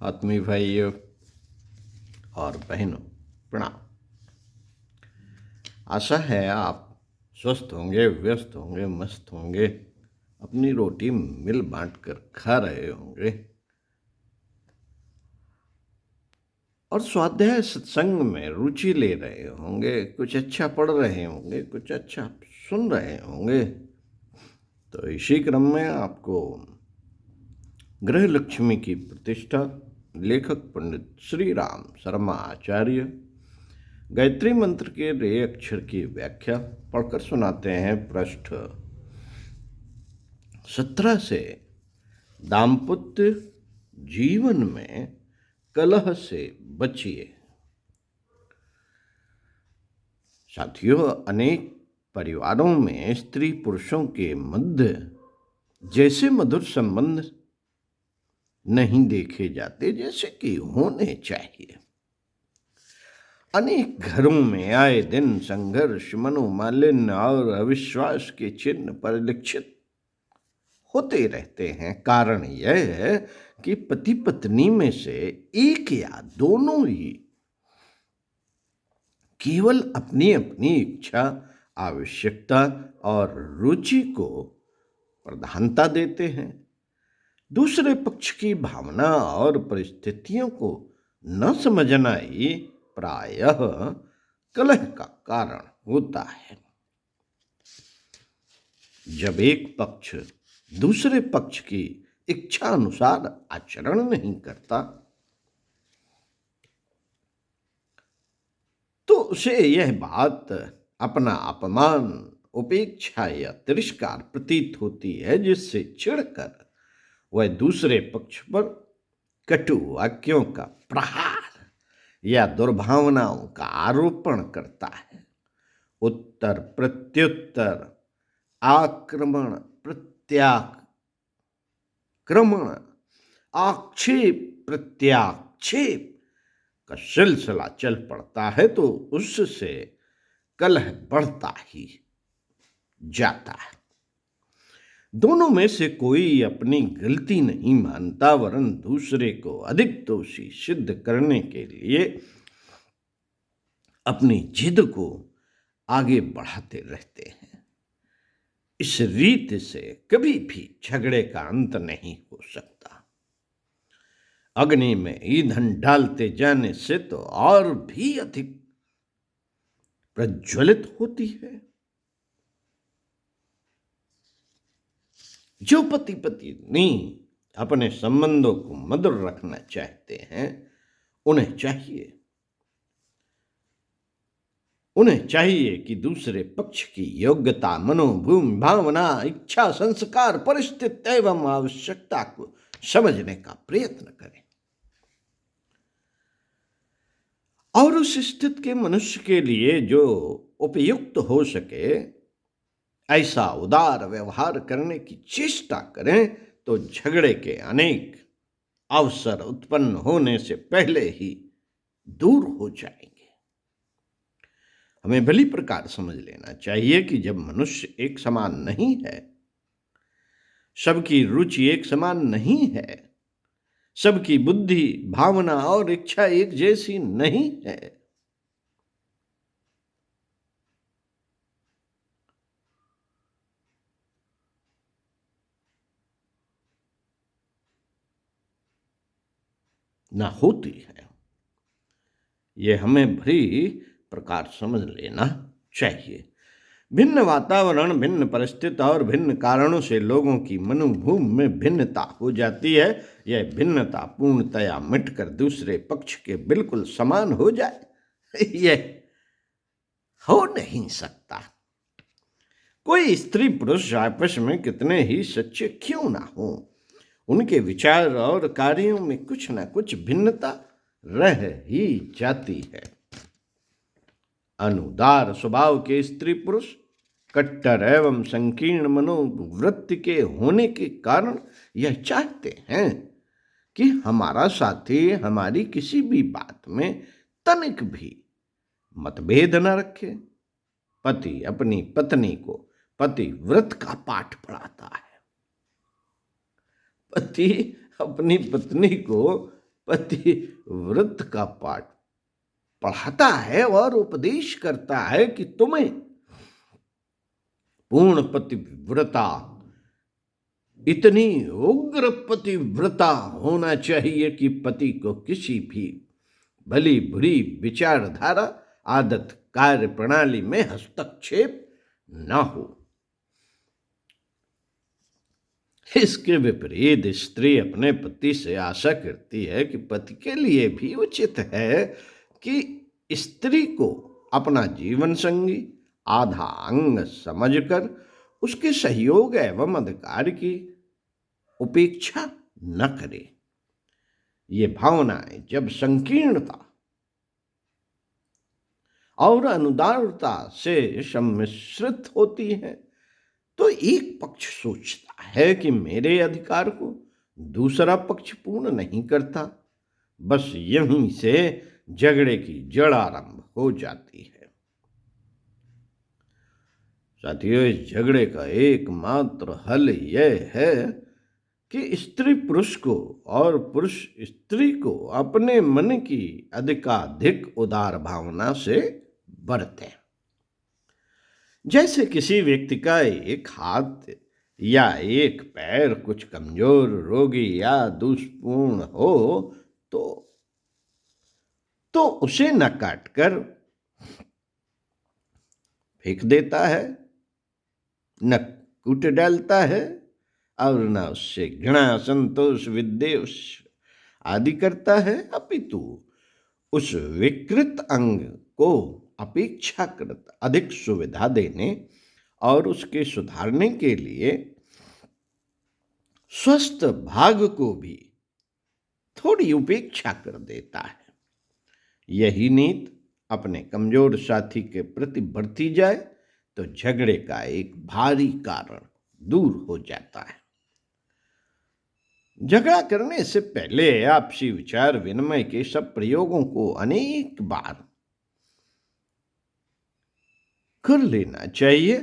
आत्मीय भाइयों और बहनों, प्रणाम। आशा है आप स्वस्थ होंगे, व्यस्त होंगे, मस्त होंगे, अपनी रोटी मिल बांट कर खा रहे होंगे और स्वाध्याय सत्संग में रुचि ले रहे होंगे, कुछ अच्छा पढ़ रहे होंगे, कुछ अच्छा सुन रहे होंगे। तो इसी क्रम में आपको गृह लक्ष्मी की प्रतिष्ठा लेखक पंडित श्री राम शर्मा आचार्य गायत्री मंत्र के रे अक्षर की व्याख्या पढ़कर सुनाते हैं। पृष्ठ 17 से दाम्पत्य जीवन में कलह से बचिए। साथियों, अनेक परिवारों में स्त्री पुरुषों के मध्य जैसे मधुर संबंध नहीं देखे जाते जैसे कि होने चाहिए। अनेक घरों में आए दिन संघर्ष, मनोमालिन्य और अविश्वास के चिन्ह परिलक्षित होते रहते हैं। कारण यह है कि पति पत्नी में से एक या दोनों ही केवल अपनी अपनी इच्छा, आवश्यकता और रुचि को प्रधानता देते हैं। दूसरे पक्ष की भावना और परिस्थितियों को न समझना ही प्रायः कलह का कारण होता है। जब एक पक्ष दूसरे पक्ष की इच्छा अनुसार आचरण नहीं करता तो उसे यह बात अपना अपमान, उपेक्षा या तिरस्कार प्रतीत होती है, जिससे चिढ़कर वह दूसरे पक्ष पर कटु वाक्यों का प्रहार या दुर्भावनाओं का आरोपण करता है। उत्तर प्रत्युत्तर, आक्रमण प्रत्याक्रमण, आक्षेप प्रत्याक्षेप का सिलसिला चल पड़ता है तो उससे कलह बढ़ता ही जाता है। दोनों में से कोई अपनी गलती नहीं मानता, वरन दूसरे को अधिक दोषी सिद्ध करने के लिए अपनी जिद को आगे बढ़ाते रहते हैं। इस रीति से कभी भी झगड़े का अंत नहीं हो सकता। अग्नि में ईंधन डालते जाने से तो और भी अधिक प्रज्वलित होती है। जो पति पत्नी अपने संबंधों को मधुर रखना चाहते हैं, उन्हें चाहिए कि दूसरे पक्ष की योग्यता, मनोभूमि, भावना, इच्छा, संस्कार, परिस्थिति एवं आवश्यकता को समझने का प्रयत्न करें और उस स्थिति के मनुष्य के लिए जो उपयुक्त हो सके ऐसा उदार व्यवहार करने की चेष्टा करें तो झगड़े के अनेक अवसर उत्पन्न होने से पहले ही दूर हो जाएंगे। हमें भली प्रकार समझ लेना चाहिए कि जब मनुष्य एक समान नहीं है, सबकी रुचि एक समान नहीं है, सबकी बुद्धि, भावना और इच्छा एक जैसी नहीं है, ना होती है। यह हमें भली प्रकार समझ लेना चाहिए। भिन्न वातावरण, भिन्न परिस्थिति और भिन्न कारणों से लोगों की मनोभूमि में भिन्नता हो जाती है। यह भिन्नता पूर्णतया मिटकर दूसरे पक्ष के बिल्कुल समान हो जाए, यह हो नहीं सकता। कोई स्त्री पुरुष आपस में कितने ही सच्चे क्यों ना हो, उनके विचार और कार्यों में कुछ ना कुछ भिन्नता रह ही जाती है। अनुदार स्वभाव के स्त्री पुरुष कट्टर एवं संकीर्ण मनोवृत्ति के होने के कारण यह चाहते हैं कि हमारा साथी हमारी किसी भी बात में तनिक भी मतभेद न रखे। पति अपनी पत्नी को पतिव्रत का पाठ पढ़ाता है, पति अपनी पत्नी को पतिव्रत का पाठ पढ़ाता है और उपदेश करता है कि तुम्हें पूर्ण पतिव्रता, इतनी उग्र पतिव्रता होना चाहिए कि पति को किसी भी भली बुरी विचारधारा, आदत, कार्य प्रणाली में हस्तक्षेप न हो। इसके विपरीत स्त्री अपने पति से आशा करती है कि पति के लिए भी उचित है कि स्त्री को अपना जीवन संगी, आधा अंग समझकर उसके सहयोग एवं अधिकार की उपेक्षा न करे। ये भावनाएं जब संकीर्णता और अनुदारता से सम्मिश्रित होती हैं, तो एक पक्ष सोचता है कि मेरे अधिकार को दूसरा पक्ष पूर्ण नहीं करता। बस यहीं से झगड़े की जड़ आरंभ हो जाती है। साथियों, इस झगड़े का एकमात्र हल यह है कि स्त्री पुरुष को और पुरुष स्त्री को अपने मन की अधिकाधिक उदार भावना से बरतें। जैसे किसी व्यक्ति का एक हाथ या एक पैर कुछ कमजोर, रोगी या दोषपूर्ण हो तो उसे न काटकर फेंक देता है, न कूट डालता है और न उससे घृणा, संतोष, विद्वेष आदि करता है, अपितु उस विकृत अंग को अपेक्षाकृत अधिक सुविधा देने और उसके सुधारने के लिए स्वस्थ भाग को भी थोड़ी उपेक्षा कर देता है। यही नीति अपने कमजोर साथी के प्रति बरती जाए तो झगड़े का एक भारी कारण दूर हो जाता है। झगड़ा करने से पहले आपसी विचार विनिमय के सब प्रयोगों को अनेक बार कर लेना चाहिए।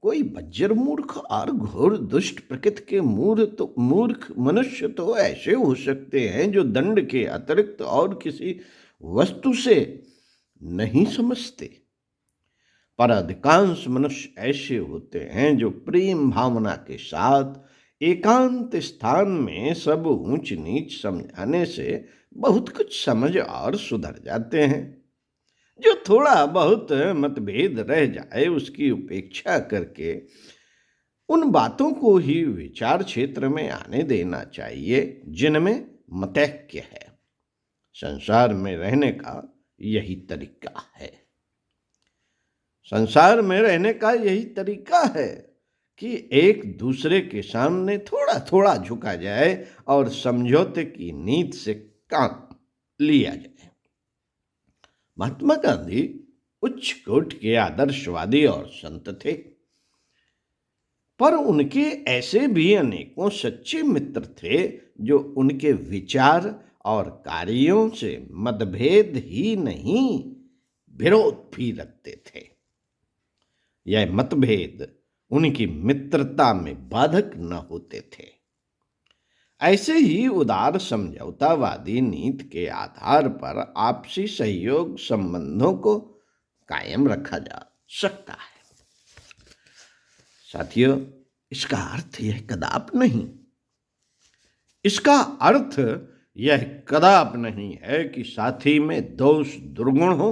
कोई बज्जर मूर्ख और घोर दुष्ट प्रकृति के मूर्ख मनुष्य तो ऐसे हो सकते हैं जो दंड के अतिरिक्त और किसी वस्तु से नहीं समझते, पर अधिकांश मनुष्य ऐसे होते हैं जो प्रेम भावना के साथ एकांत स्थान में सब ऊंच नीच समझाने से बहुत कुछ समझ और सुधर जाते हैं। जो थोड़ा बहुत मतभेद रह जाए उसकी उपेक्षा करके उन बातों को ही विचार क्षेत्र में आने देना चाहिए जिनमें मतैक्य है। संसार में रहने का यही तरीका है। संसार में रहने का यही तरीका है कि एक दूसरे के सामने थोड़ा थोड़ा झुका जाए और समझौते की नीति से काम लिया जाए। महात्मा गांधी उच्च कोटि के आदर्शवादी और संत थे, पर उनके ऐसे भी अनेकों सच्चे मित्र थे जो उनके विचार और कार्यों से मतभेद ही नहीं विरोध भी रखते थे। यह मतभेद उनकी मित्रता में बाधक न होते थे। ऐसे ही उदार समझौतावादी नीति के आधार पर आपसी सहयोग संबंधों को कायम रखा जा सकता है। साथियों, इसका अर्थ यह कदाप नहीं है कि साथी में दोष दुर्गुण हो,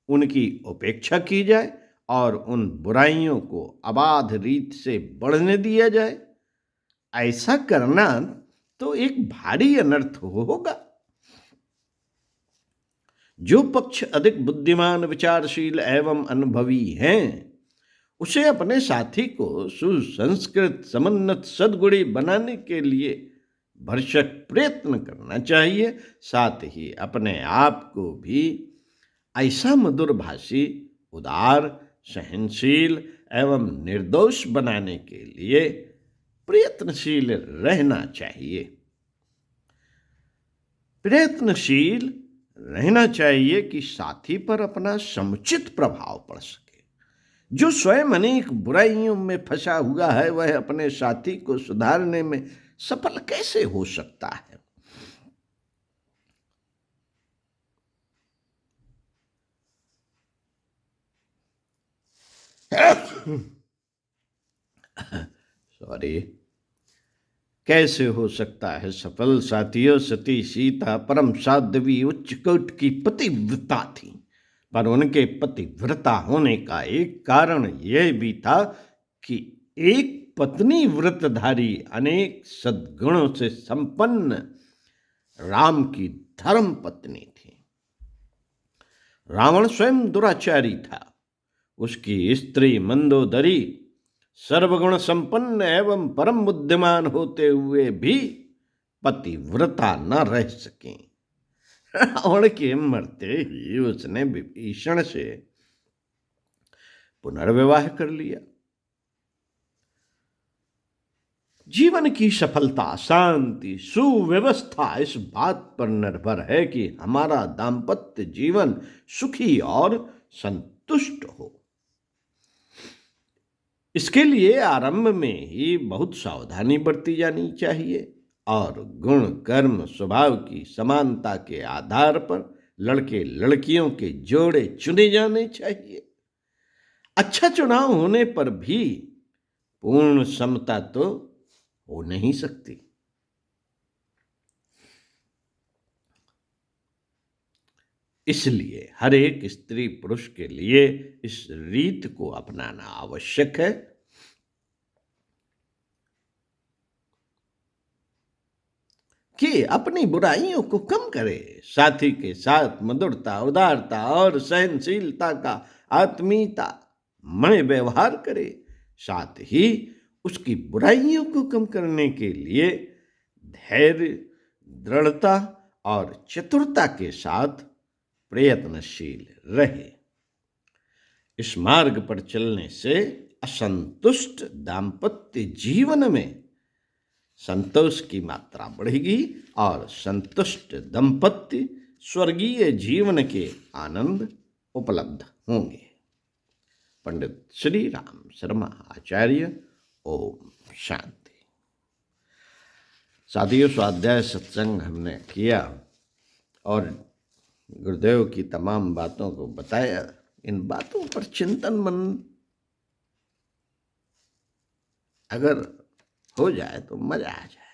उनकी उपेक्षा की जाए और उन बुराइयों को अबाध रीत से बढ़ने दिया जाए। ऐसा करना तो एक भारी अनर्थ होगा। जो पक्ष अधिक बुद्धिमान, विचारशील एवं अनुभवी हैं, उसे अपने साथी को सुसंस्कृत, समुन्नत, सद्गुणी बनाने के लिए भरसक प्रयत्न करना चाहिए। साथ ही अपने आप को भी ऐसा मधुरभाषी, उदार, सहनशील एवं निर्दोष बनाने के लिए प्रयत्नशील रहना चाहिए। प्रयत्नशील रहना चाहिए कि साथी पर अपना समुचित प्रभाव पड़ सके। जो स्वयं अनेक बुराइयों में फंसा हुआ है वह अपने साथी को सुधारने में सफल कैसे हो सकता है? सॉरी। कैसे हो सकता है सफल साथियों? सती सीता परम साध्वी उच्च कोटि की पतिव्रता थी, पर उनके पतिव्रता होने का एक कारण यह भी था कि एक पत्नी व्रतधारी अनेक सद्गुणों से संपन्न राम की धर्म पत्नी थी। रावण स्वयं दुराचारी था। उसकी स्त्री मंदोदरी सर्वगुण संपन्न एवं परम बुद्धिमान होते हुए भी पतिव्रता न रह सके। रावण के मरते ही उसने विभीषण से पुनर्विवाह कर लिया। जीवन की सफलता, शांति, सुव्यवस्था इस बात पर निर्भर है कि हमारा दाम्पत्य जीवन सुखी और संतुष्ट हो। इसके लिए आरंभ में ही बहुत सावधानी बरती जानी चाहिए और गुण, कर्म, स्वभाव की समानता के आधार पर लड़के लड़कियों के जोड़े चुने जाने चाहिए। अच्छा चुनाव होने पर भी पूर्ण समता तो हो नहीं सकती। इसलिए हर एक स्त्री पुरुष के लिए इस रीत को अपनाना आवश्यक है कि अपनी बुराइयों को कम करे, साथी के साथ मधुरता, उदारता और सहनशीलता का आत्मीयता में व्यवहार करे। साथ ही उसकी बुराइयों को कम करने के लिए धैर्य, दृढ़ता और चतुरता के साथ प्रयत्नशील रहे। इस मार्ग पर चलने से असंतुष्ट दाम्पत्य जीवन में संतोष की मात्रा बढ़ेगी और संतुष्ट दंपत्ति स्वर्गीय जीवन के आनंद उपलब्ध होंगे। पंडित श्री राम शर्मा आचार्य। ओम शांति। साथियों, स्वाध्याय सत्संग हमने किया और गुरुदेव की तमाम बातों को बताया। इन बातों पर चिंतन मन अगर हो जाए तो मजा आ जाए।